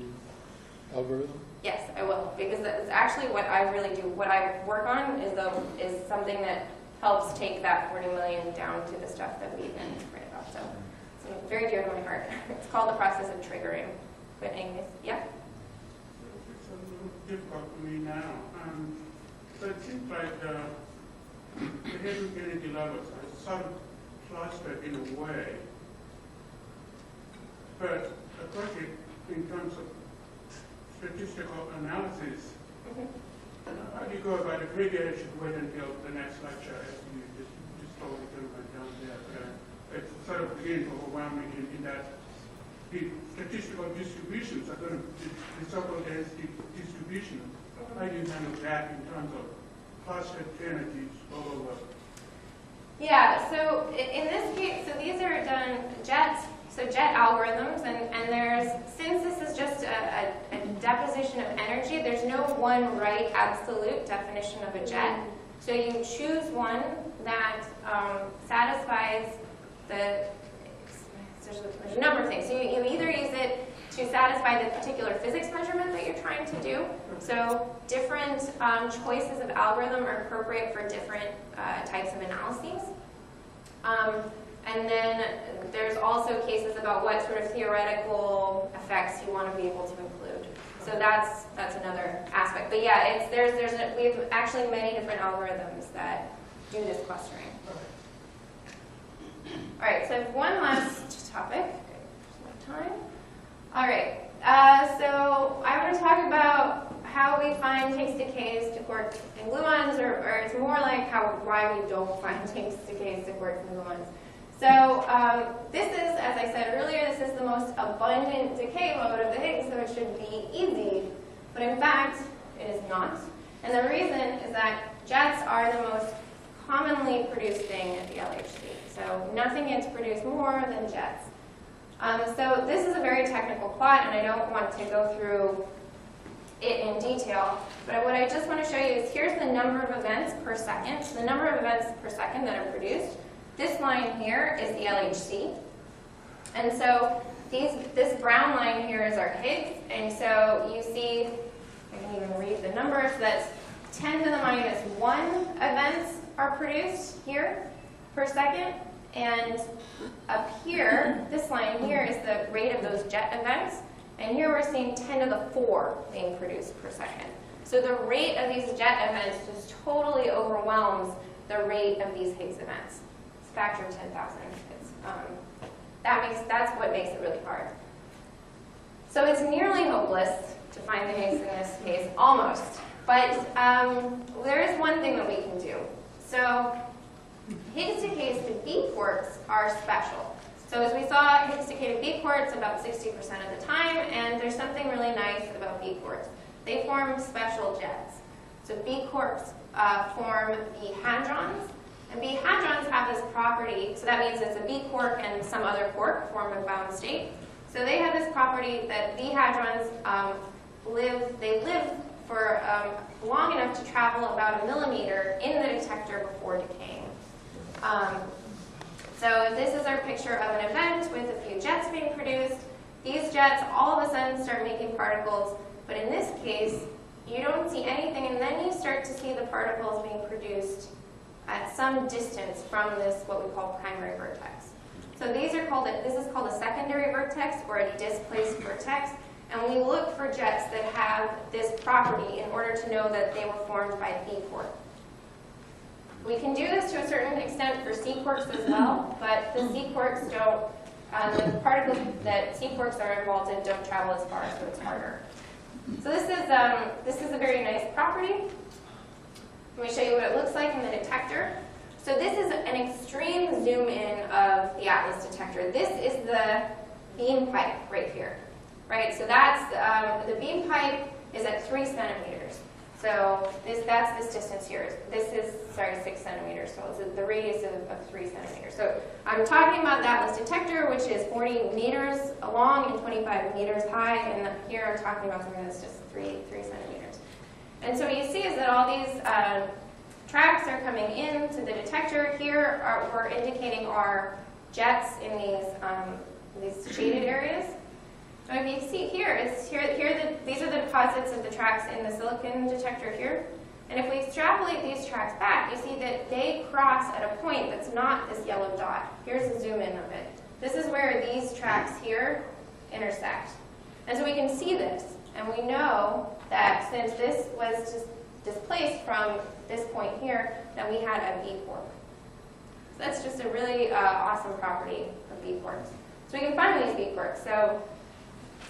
algorithm? Yes, I will, because it's actually what I really do. What I work on is something that helps take that 40 million down to the stuff that we then write about. So it's very dear to my heart. It's called the process of triggering. But anyways, yeah? It's a little difficult for me now. So it seems like the hidden energy levels are sort of clustered in a way. But of course, in terms of statistical analysis, how do you go about it? Maybe I should wait until the next lecture as you just told me to write down there. But it's sort of beginning to overwhelm me in that the statistical distributions are going to be the so-called density distribution. How do you handle that in terms of clustered energies all over? Yeah, so in this case, so these are done jet algorithms, and there's, since this is just a deposition of energy, there's no one right absolute definition of a jet. So you choose one that satisfies there's a number of things. So you either use it to satisfy the particular physics measurement that you're trying to do. So different choices of algorithm are appropriate for different types of analyses. And then there's also cases about what sort of theoretical effects you want to be able to include. So that's another aspect. But yeah, we have actually many different algorithms that do this clustering. All right, so I have one last topic. Time. All right, so I want to talk about how we find Higgs decays to quarks and gluons, or it's more like why we don't find Higgs decays to quarks and gluons. So this is, as I said earlier, this is the most abundant decay mode of the Higgs, so it should be easy. But in fact, it is not. And the reason is that jets are the most commonly produced thing at the LHC. So nothing gets produced more than jets. So this is a very technical plot, and I don't want to go through it in detail. But what I just want to show you is here's the number of events per second. So the number of events per second that are produced. This line here is the LHC. And so this brown line here is our Higgs. And so you see, I can even read the numbers, that's 10 to the minus 1 events are produced here per second. And up here, this line here is the rate of those jet events. And here we're seeing 10 to the 4 being produced per second. So the rate of these jet events just totally overwhelms the rate of these Higgs events. It's a factor of 10,000. That's what makes it really hard. So it's nearly hopeless to find the Higgs in this case, almost. But there is one thing that we can do. So Higgs decays to B quarks are special. So as we saw, Higgs decay to B quarks about 60% of the time, and there's something really nice about B quarks. They form special jets. So B quarks form B hadrons, and B hadrons have this property, so that means it's a B quark and some other quark form a bound state. So they have this property that B hadrons live for long enough to travel about 1 millimeter in the detector before decaying. So this is our picture of an event with a few jets being produced. These jets all of a sudden start making particles, but in this case, you don't see anything, and then you start to see the particles being produced at some distance from this, what we call primary vertex. So this is called a secondary vertex, or a displaced vertex, and we look for jets that have this property in order to know that they were formed by B quark. We can do this to a certain extent for C quarks as well, but the C quarks don't, the particles that C quarks are involved in don't travel as far, so it's harder. So this is a very nice property. Let me show you what it looks like in the detector. So this is an extreme zoom in of the Atlas detector. This is the beam pipe right here, right? So that's, the beam pipe is at 3 centimeters. So that's this distance here. This is, 6 centimeters. So it's the radius of 3 centimeters. So I'm talking about the Atlas detector, which is 40 meters long and 25 meters high. And here I'm talking about something that's just 3 centimeters. And so what you see is that all these tracks are coming into the detector. Here we're indicating our jets in these shaded areas. So if you see here, these are the deposits of the tracks in the silicon detector here. And if we extrapolate these tracks back, you see that they cross at a point that's not this yellow dot. Here's a zoom in of it. This is where these tracks here intersect. And so we can see this, and we know that since this was just displaced from this point here, that we had a B quark. So that's just a really awesome property of B quarks. So we can find these B quarks. So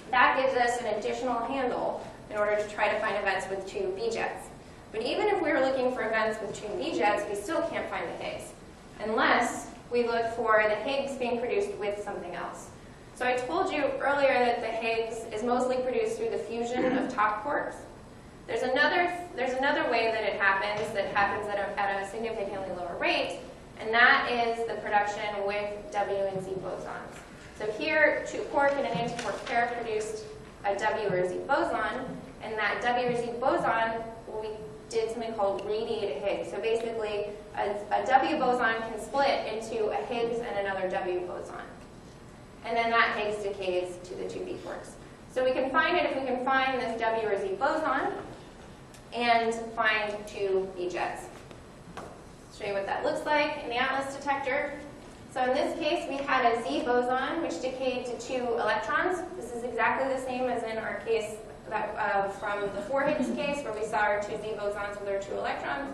that gives us an additional handle in order to try to find events with 2 B jets. But even if we were looking for events with 2 B jets, we still can't find the Higgs, unless we look for the Higgs being produced with something else. So I told you earlier that the Higgs is mostly produced through the fusion of top quarks. There's another way that it happens at a significantly lower rate, and that is the production with W and Z bosons. So here, 2 quark and an antiquark pair produced a W or Z boson, and that W or Z boson, we did something called radiated Higgs. So basically, a W boson can split into a Higgs and another W boson. And then that Higgs decays to the 2 B quarks. So we can find it if we can find this W or Z boson and find 2 B jets. I'll show you what that looks like in the Atlas detector. So in this case, we had a Z boson, which decayed to 2 electrons. This is exactly the same as in our case from the 4 Higgs case, where we saw our 2 Z bosons with our 2 electrons.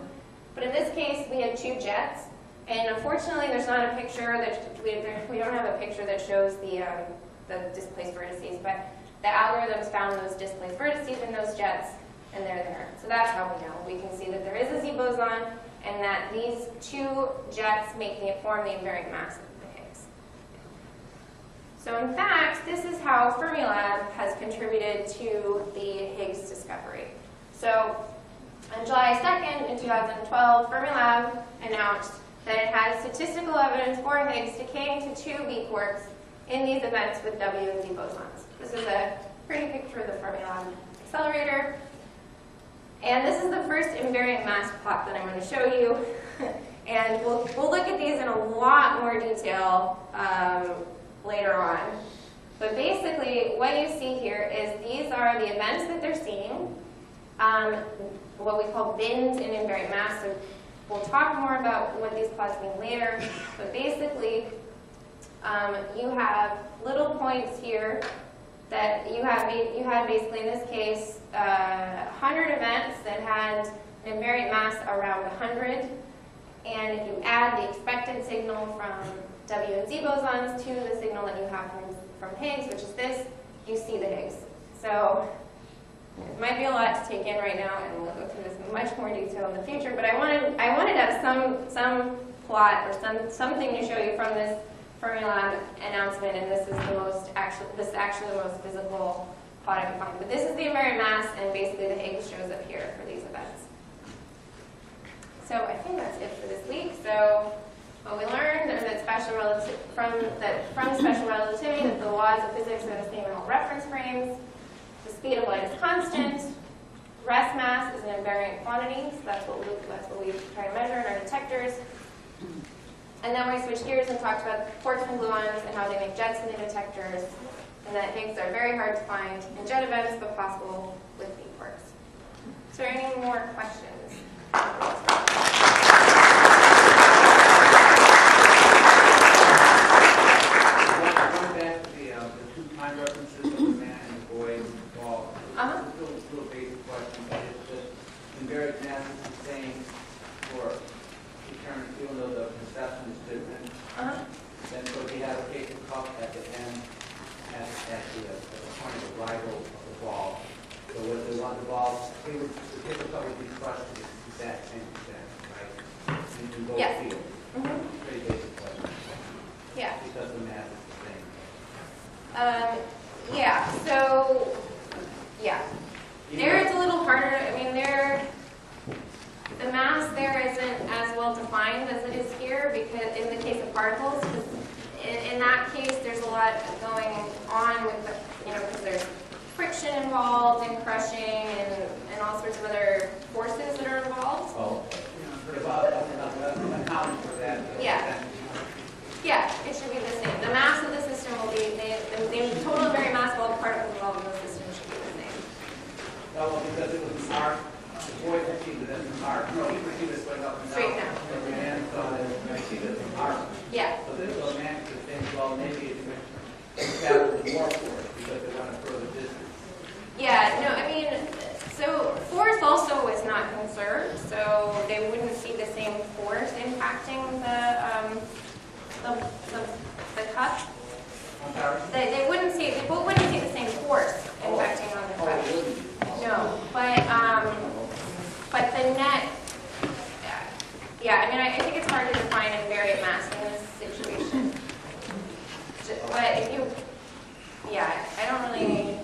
But in this case, we had 2 jets. And unfortunately, there's not a picture that we don't have a picture that shows the displaced vertices. But the algorithms found those displaced vertices in those jets. and they're there. So that's how we know. We can see that there is a Z boson, and that these two jets form the invariant mass of the Higgs. So in fact, this is how Fermilab has contributed to the Higgs discovery. So on July 2nd, in 2012, Fermilab announced that it had statistical evidence for Higgs decaying to 2 B quarks in these events with W and Z bosons. This is a pretty picture of the Fermilab accelerator. And this is the first invariant mass plot that I'm going to show you. And we'll look at these in a lot more detail later on. But basically, what you see here is these are the events that they're seeing, what we call bins in invariant mass. So we'll talk more about what these plots mean later. But basically, you have little points here that you had basically in this case 100 events that had an invariant mass around 100, and if you add the expected signal from W and Z bosons to the signal that you have from Higgs, which is this, you see the Higgs. So it might be a lot to take in right now, and we'll go through this in much more detail in the future. But I wanted to have some plot or something to show you from this Fermilab announcement, and this is actually the most physical plot I can find. But this is the invariant mass, and basically the Higgs shows up here for these events. So I think that's it for this week. So what we learned is that from special relativity that the laws of physics are the same in all reference frames. The speed of light is constant. Rest mass is an invariant quantity, so that's what we try to measure in our detectors. And then we switched gears and talked about quarks and gluons and how they make jets in the detectors, and that Higgs are very hard to find in jet events, but possible with B quarks. So are there any more questions? Going back to the 2 time references of the man and the boy involved. Little basic question, but it's just invariant mass is the same for determined, even though the conception is different. Then so if you have a paper cup at the end, at the point of the arrival of the ball. So when they want the ball, the paper cup would be crushed to the exact same extent, right? In both fields. Pretty basic question. Yeah. Because the mass is the same. Yeah. So, yeah. There it's a little harder. I mean, the mass there isn't as well defined as it is here, because in the case of particles, in that case there's a lot going on with the, because there's friction involved and crushing and all sorts of other forces that are involved. Oh, about accounting for that. Yeah. Yeah, it should be the same. The mass of the system will be, the total invariant mass of all the particles involved in the system should be the same. No, well, because it was an arc. The boy perceived it as an arc. No, he perceived it going up and down. Straight down. The man saw it as an arc. Yeah. So this little man could think, well, maybe it's traveled more force because they want a further distance. Yeah, no, I mean, so force also is not conserved, so they wouldn't see the same force impacting the cup. I'm sorry? They wouldn't see the same force impacting on the cup. No, but the net, yeah, I mean, I think it's hard to define invariant mass in this situation. But if you, yeah, I don't really.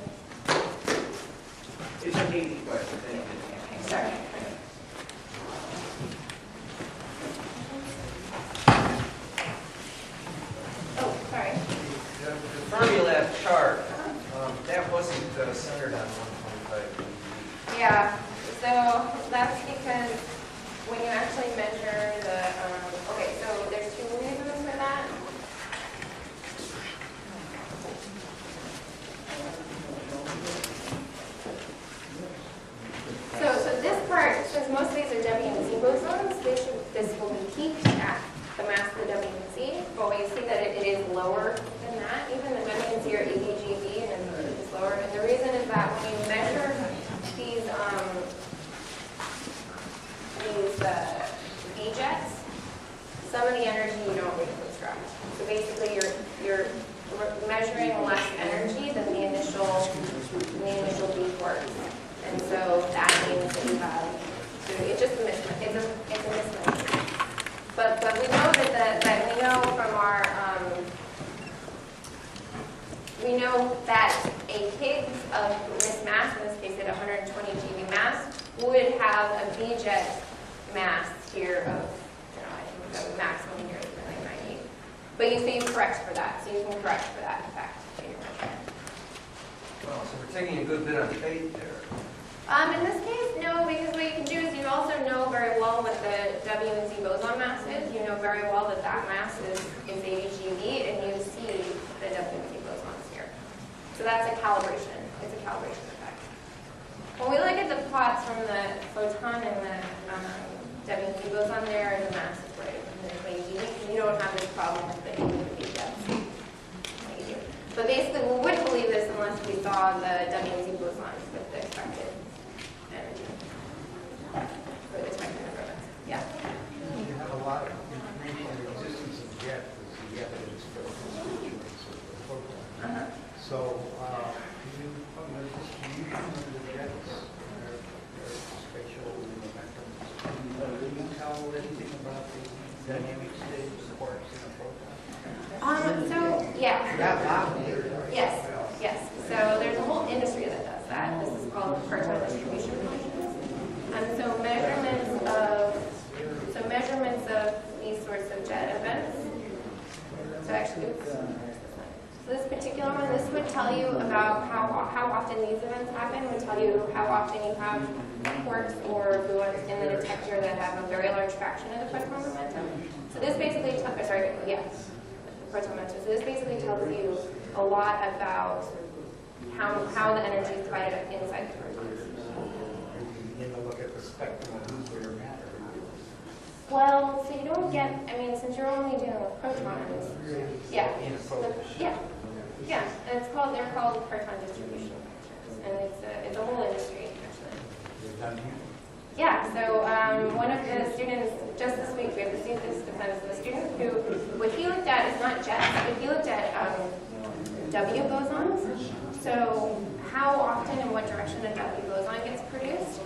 It's an easy question, thank you. Okay, sorry. Oh, sorry. The Fermilab chart, that wasn't centered on 1.5. Yeah, so that's because when you actually measure the, okay, so there's 2 reasons for that. So this part, since most of these are W and Z bosons, this will be peaked at the mass of the W and Z, but we see that it is lower than that. Even the W and Z are EBGB, and it's lower. And the reason is that when you measure these B-jets, some of the energy you don't reconstruct. So basically, you're measuring less energy than the initial B quarks, and so that that we know from our, we know that a Higgs of this mass, in this case at 120 GeV mass, would have a V-jet mass here of, I think the maximum here is really 98. But you say you correct for that, so you can correct for that effect. Well, so we're taking a good bit on faith there. In this case, no, because what you can do is you also know very well what the W and Z boson mass is. You know very well that that mass is 80 GeV, and you see the W and Z bosons here. So that's a calibration. It's a calibration effect. When we look at the plots from the photon and the W and Z boson there, the mass is right in the GeV, you don't have this problem with the jets. But basically, we wouldn't believe this unless we saw the W and Z bosons with the expected energy. For the expected number of events. Yeah? You have a lot of information on the existence of jets as the evidence for the constituents of the photon. So, can you tell me the distribution of the jets, their spatial momentum? Can you tell anything about the dynamic state of the quarks in a photon? Yes. So there's a whole industry that does that. This is called proton distribution functions. And so measurements of these sorts of jet events. So actually, so this particular one, this would tell you about how often these events happen. Would tell you how often you have quarks or gluons in the detector that have a very large fraction of the photon momentum. So this basically, proton momentum. So this basically tells you a lot about how the energy is divided up inside the protons. You begin to look at the spectrum of nuclear matter. Well, so you don't get, since you're only dealing with protons, yeah. And they're called proton distribution functions. And it's a whole industry, actually. Yeah, so one of the students, just this week, we have the defense of the student who, what he looked at is not jets, but he looked at W bosons. So how often and what direction a W boson gets produced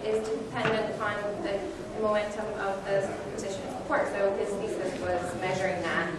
is dependent upon the momentum of the position of the quark. So his thesis was measuring that